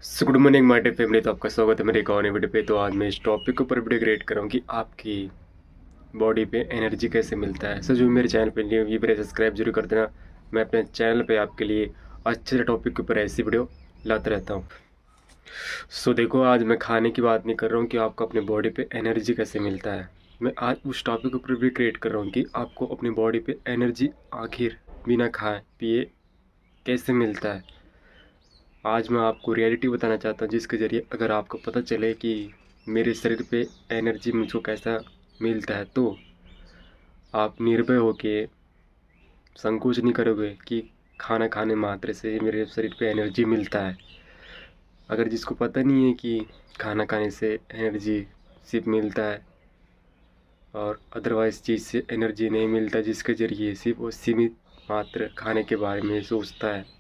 So good morning my dear family. तो आपका स्वागत है मेरे एक और नई वीडियो पे। तो आज मैं इस टॉपिक के ऊपर वीडियो क्रिएट कर रहा हूँ कि आपकी बॉडी पे एनर्जी कैसे मिलता है। सो जो मेरे चैनल पे न्यू ये मेरे सब्सक्राइब जरूर कर देना। मैं अपने चैनल पे आपके लिए अच्छे से टॉपिक के ऊपर ऐसी वीडियो लाता रहता हूँ। सो देखो, आज मैं खाने की बात नहीं कर रहा हूँ कि आपको अपनी बॉडी पे एनर्जी कैसे मिलता है। मैं आज उस टॉपिक के ऊपर वीडियो क्रिएट कर रहा हूँ कि आपको अपनी बॉडी पे एनर्जी आखिर बिना खाए पिए कैसे मिलता है। आज मैं आपको रियलिटी बताना चाहता हूँ, जिसके ज़रिए अगर आपको पता चले कि मेरे शरीर पे एनर्जी मुझको कैसा मिलता है, तो आप निर्भय होके संकोच नहीं करोगे कि खाना खाने मात्र से मेरे शरीर पे एनर्जी मिलता है। अगर जिसको पता नहीं है कि खाना खाने से एनर्जी सिर्फ मिलता है और अदरवाइज़ चीज़ से एनर्जी नहीं मिलता, जिसके ज़रिए सिर्फ वो सीमित मात्र खाने के बारे में सोचता है,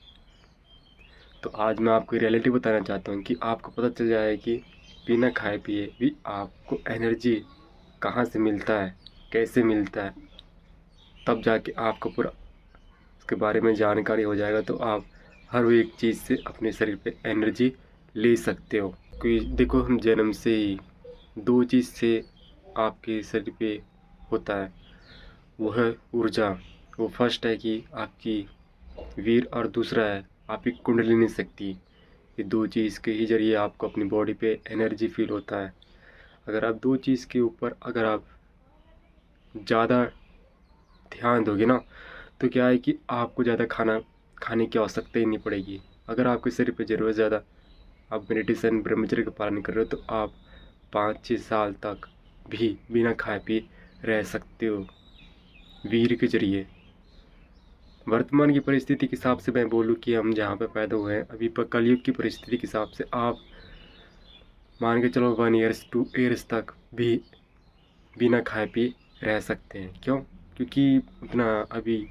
तो आज मैं आपको रियलिटी बताना चाहता हूँ कि आपको पता चल जाए कि बिना खाए पिए भी आपको एनर्जी कहाँ से मिलता है, कैसे मिलता है। तब जाके आपको पूरा इसके बारे में जानकारी हो जाएगा, तो आप हर एक चीज़ से अपने शरीर पे एनर्जी ले सकते हो। कोई देखो, हम जन्म से ही दो चीज़ से आपके शरीर पे होता है, वो है ऊर्जा। वो फर्स्ट है कि आपकी वीर, और दूसरा है आपकी कुंडलिनी शक्ति। ये दो चीज़ के ही ज़रिए आपको अपनी बॉडी पे एनर्जी फील होता है। अगर आप दो चीज़ के ऊपर अगर आप ज़्यादा ध्यान दोगे ना, तो क्या है कि आपको ज़्यादा खाना खाने की आवश्यकता ही नहीं पड़ेगी। अगर आपके शरीर पे ज़रूरत ज़्यादा आप मेडिटेशन ब्रह्मचर्य का पालन कर रहे हो, तो आप 5-6 साल तक भी बिना खाए पिए रह सकते हो वीर के ज़रिए। वर्तमान की परिस्थिति के हिसाब से मैं बोलूँ कि हम जहाँ पे पैदा हुए हैं अभी पर कलयुग की परिस्थिति के हिसाब से आप मान के चलो 1 ईयर्स 2 ईयर्स तक भी बिना खाए पिए रह सकते हैं। क्यों? क्योंकि अपना अभी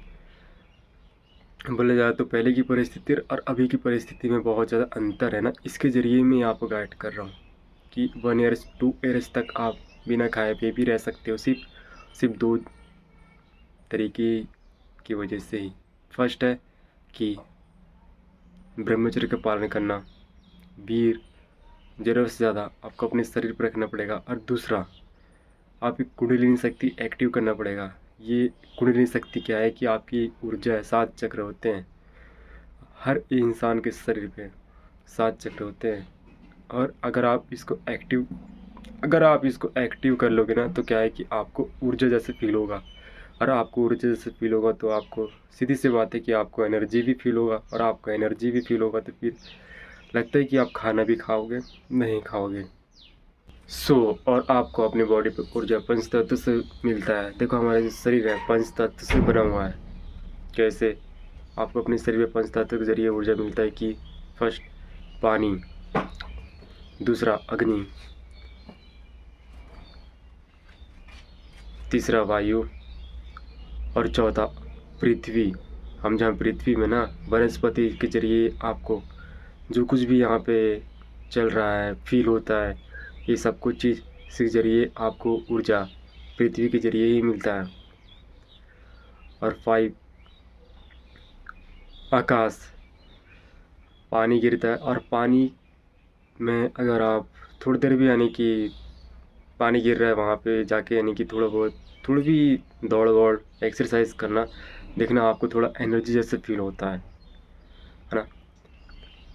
बोला जाए तो पहले की परिस्थिति और अभी की परिस्थिति में बहुत ज़्यादा अंतर है ना। इसके ज़रिए मैं आपको गाइड कर रहा हूँ कि 1 ईयर्स 2 ईयर्स तक आप बिना खाए पिए भी रह सकते हो, सिर्फ दो तरीके की वजह से ही। फर्स्ट है कि ब्रह्मचर्य का पालन करना, वीर ज़रूरत से ज़्यादा आपको अपने शरीर पर रखना पड़ेगा, और दूसरा आपकी कुंडलिनी शक्ति एक्टिव करना पड़ेगा। ये कुंडलिनी शक्ति क्या है कि आपकी ऊर्जा है, 7 चक्र होते हैं हर इंसान के शरीर पे, 7 चक्र होते हैं। और अगर आप इसको एक्टिव कर लोगे ना, तो क्या है कि आपको ऊर्जा जैसे फील होगा। और आपको ऊर्जा जैसे फील होगा तो आपको सीधी सी बात है कि आपको एनर्जी भी फील होगा, और आपको एनर्जी भी फील होगा तो फिर लगता है कि आप खाना भी खाओगे, नहीं खाओगे। और आपको अपनी बॉडी पे ऊर्जा पंच तत्व से मिलता है। देखो, हमारा जो शरीर है पंच तत्व से बना हुआ है। कैसे? आपको अपने शरीर में पंच तत्व के जरिए ऊर्जा मिलता है कि फर्स्ट पानी, दूसरा अग्नि, तीसरा वायु, और चौथा पृथ्वी। हम जहाँ पृथ्वी में ना वनस्पति के जरिए आपको जो कुछ भी यहाँ पे चल रहा है फील होता है, ये सब कुछ चीज़ के जरिए आपको ऊर्जा पृथ्वी के जरिए ही मिलता है। और 5 आकाश, पानी गिरता है, और पानी में अगर आप थोड़ी देर भी यानी कि पानी गिर रहा है वहाँ पे जाके यानी कि थोड़ी भी दौड़ वौड़ एक्सरसाइज करना, देखना आपको थोड़ा एनर्जी जैसे फील होता है ना।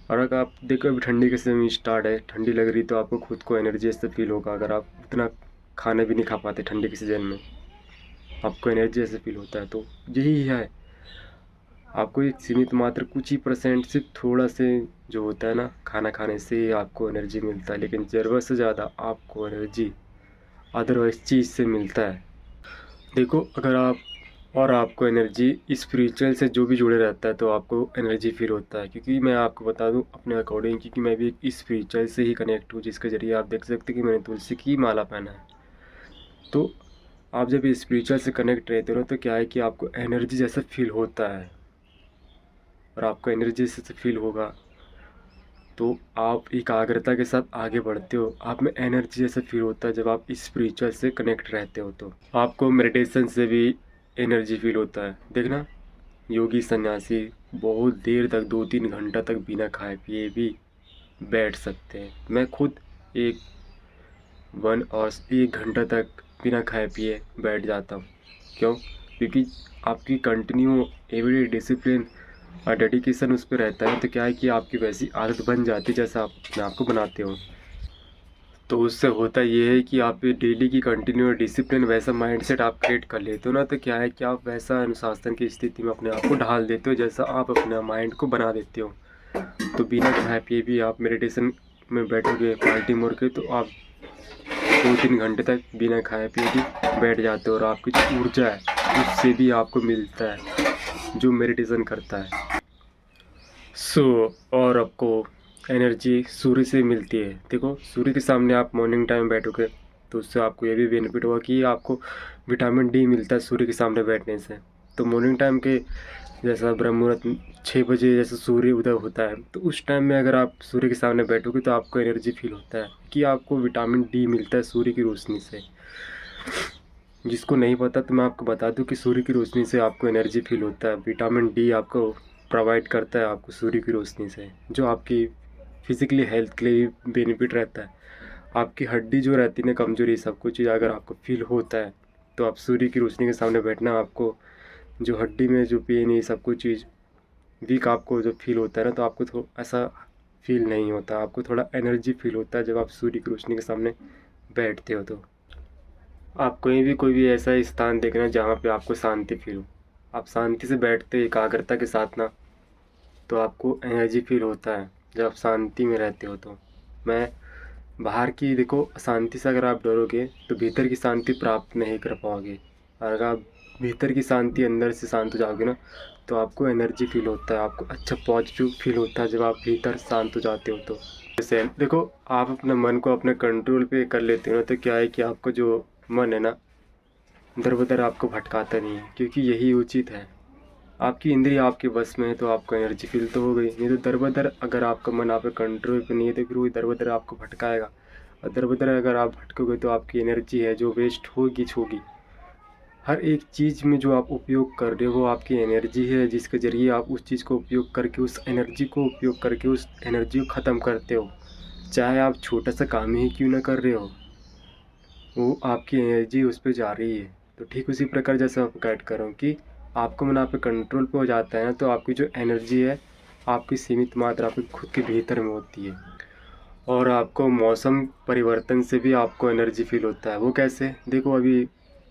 और अगर आप देखो अभी ठंडी के समय स्टार्ट है, ठंडी लग रही, तो आपको खुद को एनर्जी जैसे फील होगा। अगर आप उतना खाना भी नहीं खा पाते ठंडी के सीज़न में, आपको एनर्जी जैसे फील होता है। तो यही है, आपको एक सीमित मात्र कुछ ही परसेंट सिर्फ थोड़ा से जो होता है ना खाना खाने से आपको एनर्जी मिलता है, लेकिन ज़रूरत से ज़्यादा आपको एनर्जी अदरवाइज चीज़ से मिलता है। देखो, अगर आप और आपको एनर्जी स्पिरिचुअल से जो भी जुड़े रहता है तो आपको एनर्जी फील होता है। क्योंकि मैं आपको बता दूं अपने अकॉर्डिंग, क्योंकि मैं भी एक स्पिरिचुअल से ही कनेक्ट हूँ, जिसके ज़रिए आप देख सकते हैं कि मैंने तुलसी की माला पहना है। तो आप जब स्पिरिचुअल से कनेक्ट रहते हो ना, तो क्या है कि आपको एनर्जी जैसा फील होता है, और आपको एनर्जी जैसे फील होगा तो आप एकाग्रता के साथ आगे बढ़ते हो। आप में एनर्जी जैसा फील होता है जब आप स्पिरिचुअल से कनेक्ट रहते हो। तो आपको मेडिटेशन से भी एनर्जी फील होता है। देखना, योगी सन्यासी बहुत देर तक 2-3 घंटा तक बिना खाए पिए भी बैठ सकते हैं। मैं खुद एक 1 आवर्स 1 घंटा तक बिना खाए पिए बैठ जाता हूँ। क्यों? क्योंकि आपकी कंटिन्यू एवरीडे डिसिप्लिन और डेडिकेशन उस पे रहता है, तो क्या है कि आपकी वैसी आदत बन जाती है जैसा आप अपने आप को बनाते हो। तो उससे होता ये है कि आप डेली की कंटिन्यू डिसिप्लिन वैसा माइंडसेट आप क्रिएट कर लेते हो ना, तो क्या है कि आप वैसा अनुशासन की स्थिति में अपने आप को ढाल देते हो जैसा आप अपने माइंड को बना देते हो। तो बिना खाए पिए भी आप मेडिटेशन में बैठोगे पार्टी मोड के, तो आप 2-3 घंटे तक बिना खाए पिए भी बैठ जाते हो, और आपकी जो ऊर्जा है उससे भी आपको मिलता है जो मेडिटेशन करता है। और आपको एनर्जी सूर्य से मिलती है। देखो, सूर्य के सामने आप मॉर्निंग टाइम बैठोगे तो उससे आपको ये भी बेनिफिट होगा कि आपको विटामिन डी मिलता है सूर्य के सामने बैठने से। तो मॉर्निंग टाइम के जैसा ब्रह्म मुहूर्त 6 बजे जैसे सूर्य उदय होता है, तो उस टाइम में अगर आप सूर्य के सामने बैठोगे तो आपको एनर्जी फील होता है कि आपको विटामिन डी मिलता है सूर्य की रोशनी से। जिसको नहीं पता तो मैं आपको बता दूं कि सूर्य की रोशनी से आपको एनर्जी फील होता है। विटामिन डी आपको प्रोवाइड करता है आपको सूर्य की रोशनी से, जो आपकी फिज़िकली हेल्थ के लिए भी बेनिफिट रहता है। आपकी हड्डी जो रहती है ना, कमज़ोरी, सब कुछ चीज़ अगर आपको फील होता है तो आप सूर्य की रोशनी के सामने बैठना, आपको जो हड्डी में जो पेन है सब कुछ चीज़ वीक आपको जो फील होता है ना, तो आपको ऐसा फील नहीं होता। आपको थोड़ा एनर्जी फील होता है जब आप सूर्य की रोशनी के सामने बैठते हो। तो आप कोई भी ऐसा स्थान देखना जहाँ पे आपको शांति फील हो। आप शांति से बैठते एकाग्रता के साथ ना, तो आपको एनर्जी फील होता है जब आप शांति में रहते हो। तो मैं बाहर की देखो शांति से अगर आप डरोगे तो भीतर की शांति प्राप्त नहीं कर पाओगे। और अगर आप भीतर की शांति अंदर से शांत हो जाओगे ना, तो आपको एनर्जी फील होता है, आपको अच्छा पॉजिटिव फील होता है जब आप भीतर शांत हो जाते हो। तो जैसे देखो, आप अपने मन को अपने कंट्रोल पे कर लेते हो ना, तो क्या है कि आपको जो मन है ना, दर बदर आपको भटकाता नहीं है, क्योंकि यही उचित है। आपकी इंद्रिय आपके बस में है तो आपको एनर्जी फील तो हो गई, नहीं तो दर बदर अगर आपका मन आप कंट्रोल पे नहीं है तो फिर वो दर बदर आपको भटकाएगा, और दर बदर अगर आप भटकोगे तो आपकी एनर्जी है जो वेस्ट होगी। हर एक चीज़ में जो आप उपयोग कर रहे हो वो आपकी एनर्जी है, जिसके ज़रिए आप उस चीज़ को उपयोग करके उस एनर्जी को उपयोग करके उस एनर्जी को ख़त्म करते हो। चाहे आप छोटा सा काम ही क्यों ना कर रहे हो, वो आपकी एनर्जी उस पे जा रही है। तो ठीक उसी प्रकार जैसे आप गाइड कर रहा हूँ कि आपको मन आप पे कंट्रोल पे हो जाता है ना, तो आपकी जो एनर्जी है आपकी सीमित मात्रा आपके खुद के भीतर में होती है। और आपको मौसम परिवर्तन से भी आपको एनर्जी फील होता है। वो कैसे? देखो, अभी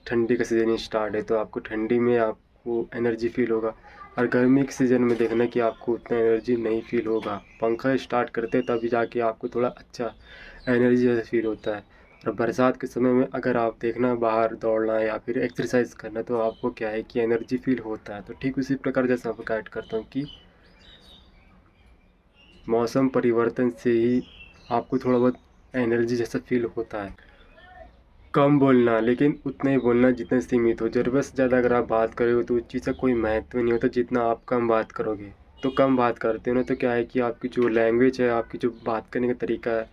ठंडी का सीज़न स्टार्ट है तो आपको ठंडी में आपको एनर्जी फील होगा, और गर्मी के सीज़न में देखना कि आपको उतना एनर्जी नहीं फील होगा। पंखा स्टार्ट करते हैं तभी जाके आपको थोड़ा अच्छा एनर्जी जैसा फील होता है। और बरसात के समय में अगर आप देखना बाहर दौड़ना या फिर एक्सरसाइज करना, तो आपको क्या है कि एनर्जी फील होता है। तो ठीक उसी प्रकार जैसे आपको गाइड करता हूँ कि मौसम परिवर्तन से ही आपको थोड़ा बहुत एनर्जी जैसा फील होता है। कम बोलना, लेकिन उतना ही बोलना जितना सीमित हो। ज़रूरत से ज़्यादा अगर आप बात करोगे तो उस चीज़ का कोई महत्व नहीं होता। जितना आप कम बात करोगे, तो कम बात करते हो ना, तो क्या है कि आपकी जो लैंग्वेज है, आपकी जो बात करने का तरीका है,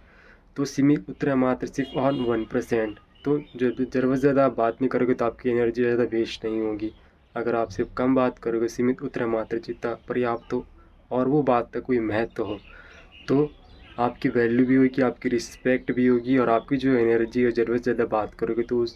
तो सीमित उतना मात्र सिर्फ ऑन 1%। तो जब ज़रूरत से ज़्यादा आप बात नहीं करोगे तो आपकी एनर्जी ज़्यादा वेस्ट नहीं होगी। अगर आप सिर्फ कम बात करोगे, सीमित उतना मात्र जितना पर्याप्त हो और वो बात का कोई महत्व हो, तो आपकी वैल्यू भी होगी, आपकी रिस्पेक्ट भी होगी, और आपकी जो एनर्जी है, ज़रूरत से ज़्यादा बात करोगे तो उस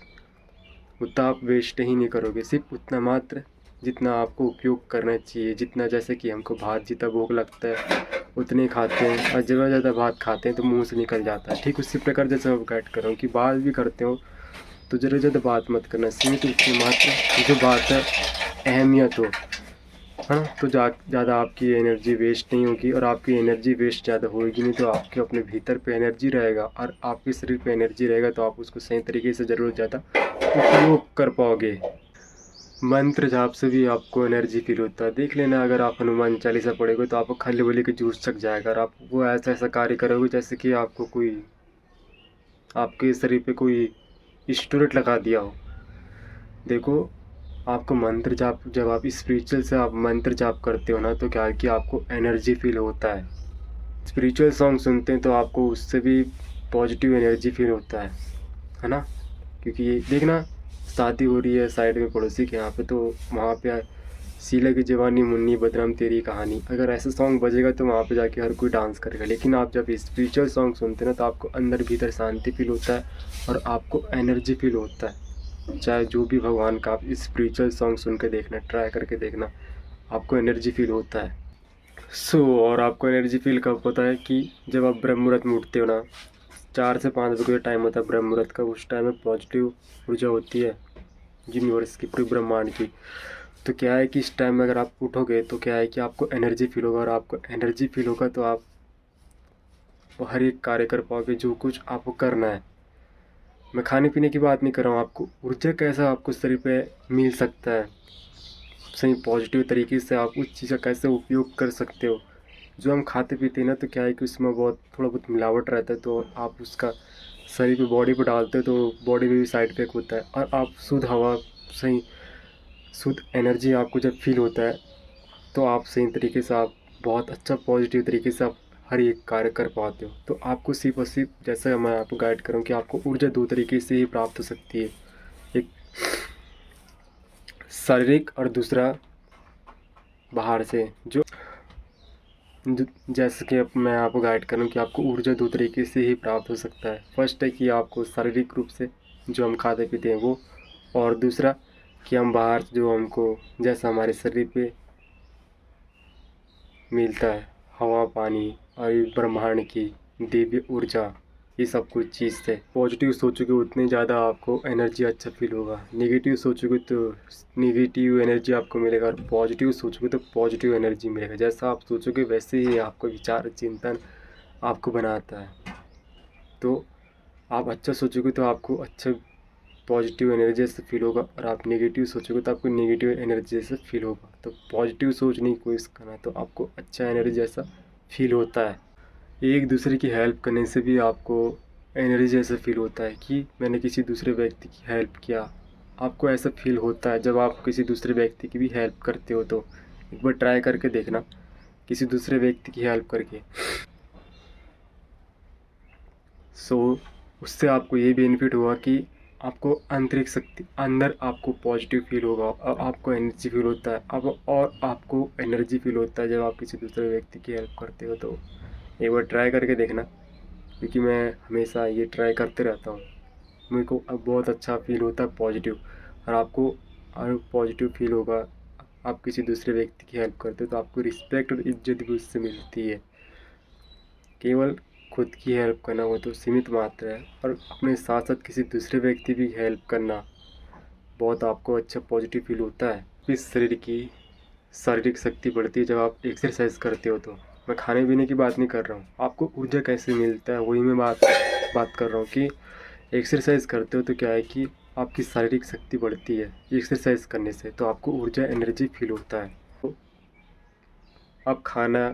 उतना आप वेस्ट ही नहीं करोगे। सिर्फ उतना मात्र जितना आपको उपयोग करना चाहिए। जितना, जैसे कि हमको भात जितना भूख लगता है उतने ही खाते हैं, और ज़्यादा ज़्यादा भात खाते हैं तो मुंह से निकल जाता है। ठीक उसी प्रकार जैसे मैं गाइड कर रहा हूँ कि बात भी करते हो तो ज़्यादा ज़्यादा बात मत करना, सीमित उतनी मात्र जो बात है अहमियत हो, है ना। तो ज़्यादा आपकी एनर्जी वेस्ट नहीं होगी, और आपकी एनर्जी वेस्ट ज़्यादा होगी नहीं तो आपके अपने भीतर पे एनर्जी रहेगा, और आपके शरीर पे एनर्जी रहेगा तो आप उसको सही तरीके से ज़रूर ज़्यादा उपयोग कर पाओगे। मंत्र जाप से भी आपको एनर्जी फील होता है। देख लेना, अगर आप हनुमान चालीसा पढ़ोगे तो आपको खल्ली बोली के जूस चक जाएगा, और आप वो ऐसा ऐसा कार्य करोगे जैसे कि आपको कोई आपके शरीर पे कोई स्टोरेट लगा दिया हो। देखो, आपको मंत्र जाप, जब आप स्पिरिचुअल से आप मंत्र जाप करते हो ना, तो क्या है कि आपको एनर्जी फील होता है। स्पिरिचुअल सॉन्ग सुनते हैं तो आपको उससे भी पॉजिटिव एनर्जी फील होता है ना। क्योंकि ये देखना, शादी हो रही है साइड में पड़ोसी के यहाँ पे, तो वहाँ पे शीला की जवानी मुन्नी बदनाम तेरी कहानी, अगर ऐसा सॉन्ग बजेगा तो वहाँ पे जाके हर कोई डांस करेगा। लेकिन आप जब स्पिरिचुअल सॉन्ग सुनते हैं ना, तो आपको अंदर भीतर शांति फील होता है और आपको एनर्जी फील होता है। चाहे जो भी भगवान का आप स्पिरिचुअल सॉन्ग सुन के देखना, ट्राई करके देखना, आपको एनर्जी फील होता है। और आपको एनर्जी फील कब होता है कि जब आप ब्रह्म मुहूर्त में उठते हो ना, 4 से 5 बजे का टाइम होता है ब्रह्म मुहूर्त का। उस टाइम में पॉजिटिव ऊर्जा होती है यूनिवर्स की, पूरे ब्रह्मांड की। तो क्या है कि इस टाइम में अगर आप उठोगे तो क्या है कि आपको एनर्जी फील होगा, और आपको एनर्जी फील होगा तो आप हर एक कार्य कर पाओगे जो कुछ आपको करना है। मैं खाने पीने की बात नहीं कर रहा हूँ, आपको ऊर्जा कैसा आपको शरीर पे मिल सकता है, सही पॉजिटिव तरीके से आप उस चीज़ का कैसे उपयोग कर सकते हो। जो हम खाते पीते हैं ना, तो क्या है कि उसमें बहुत थोड़ा बहुत मिलावट रहता है, तो आप उसका शरीर पे बॉडी पे डालते हो तो बॉडी में भी साइड इफेक्ट होता है। और आप शुद्ध हवा, सही शुद्ध एनर्जी आपको जब फील होता है, तो आप सही तरीके से आप बहुत अच्छा पॉजिटिव तरीके से आप हर एक कार्य कर पाते हो। तो आपको सिर्फ और सिर्फ, जैसा मैं आपको गाइड करूँ, कि आपको ऊर्जा 2 तरीके से ही प्राप्त हो सकती है, एक शारीरिक और दूसरा बाहर से। जैसे कि अब मैं आपको गाइड करूँ कि आपको ऊर्जा 2 तरीके से ही प्राप्त हो सकता है। फर्स्ट है कि आपको शारीरिक रूप से जो हम खाते पीते हैं वो, और दूसरा कि हम बाहर जो हमको, जैसा हमारे शरीर पे मिलता है हवा पानी और ये ब्रह्मांड की दिव्य ऊर्जा, ये सब कुछ चीज़ से पॉजिटिव सोचोगे उतने ज़्यादा आपको एनर्जी अच्छा फील होगा। नेगेटिव सोचोगे तो नेगेटिव एनर्जी आपको मिलेगा, और पॉजिटिव सोचोगे तो पॉजिटिव एनर्जी मिलेगा। जैसा आप सोचोगे वैसे ही आपको विचार चिंतन आपको बनाता है। तो आप अच्छा सोचोगे तो आपको अच्छा पॉजिटिव एनर्जी से फील होगा, और आप नेगेटिव सोचोगे तो आपको नेगेटिव एनर्जी से फील होगा। तो पॉजिटिव सोचने की कोशिश करना, तो आपको अच्छा एनर्जी जैसा फील होता है। एक दूसरे की हेल्प करने से भी आपको एनर्जी जैसा फील होता है कि मैंने किसी दूसरे व्यक्ति की हेल्प किया। आपको ऐसा फील होता है जब आप किसी दूसरे व्यक्ति की भी हेल्प करते हो। तो एक बार ट्राई करके देखना, किसी दूसरे व्यक्ति की हेल्प करके। उससे आपको ये बेनिफिट हुआ कि आपको आंतरिक शक्ति अंदर आपको पॉजिटिव फील होगा, और आपको एनर्जी फील होता है। अब और आपको एनर्जी फील होता है जब आप किसी दूसरे व्यक्ति की हेल्प करते हो। तो एक बार ट्राई करके देखना, क्योंकि मैं हमेशा ये ट्राई करते रहता हूँ। मेरे को अब बहुत अच्छा फील होता है पॉजिटिव, और आपको और पॉजिटिव फील होगा। आप किसी दूसरे व्यक्ति की हेल्प करते हो तो आपको रिस्पेक्ट और इज्जत भी उससे मिलती है। केवल खुद की हेल्प करना वो तो सीमित मात्रा है, और अपने साथ साथ किसी दूसरे व्यक्ति की हेल्प करना बहुत आपको अच्छा पॉजिटिव फील होता है। इस शरीर की शारीरिक शक्ति बढ़ती है जब आप एक्सरसाइज करते हो। तो मैं खाने पीने की बात नहीं कर रहा हूँ, आपको ऊर्जा कैसे मिलता है वही मैं बात कर रहा हूँ कि एक्सरसाइज करते हो तो क्या है कि आपकी शारीरिक शक्ति बढ़ती है एक्सरसाइज करने से, तो आपको ऊर्जा एनर्जी फील होता है। तो आप खाना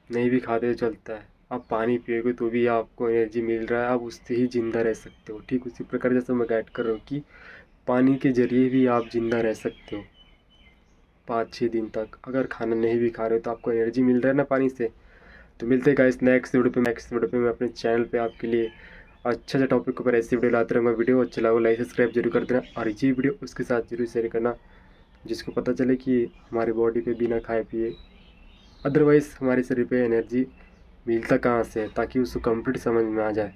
नहीं भी खाते तो चलता है, आप पानी पियोगे तो भी आपको एनर्जी मिल रहा है, आप उससे ही ज़िंदा रह सकते हो। ठीक उसी प्रकार जैसे मैं गाइड कर रहा हूँ कि पानी के ज़रिए भी आप ज़िंदा रह सकते हो 5-6 दिन तक। अगर खाना नहीं भी खा रहे हो तो आपको एनर्जी मिल रहा है ना पानी से। तो मिलते हैं गाइस नेक्स्ट वीडियो पे। मैं अपने चैनल पे आपके लिए अच्छा सा टॉपिक के ऊपर ऐसी वीडियो लाते रहूँगा। वीडियो अच्छा लगा लाइक सब्सक्राइब जरूर कर देना, और ये वीडियो उसके साथ जरूर शेयर करना जिसको पता चले कि हमारी बॉडी पे बिना खाए पिए, अदरवाइज़ हमारे शरीर पे एनर्जी मिलता कहाँ से है, ताकि उसको कंप्लीट समझ में आ जाए।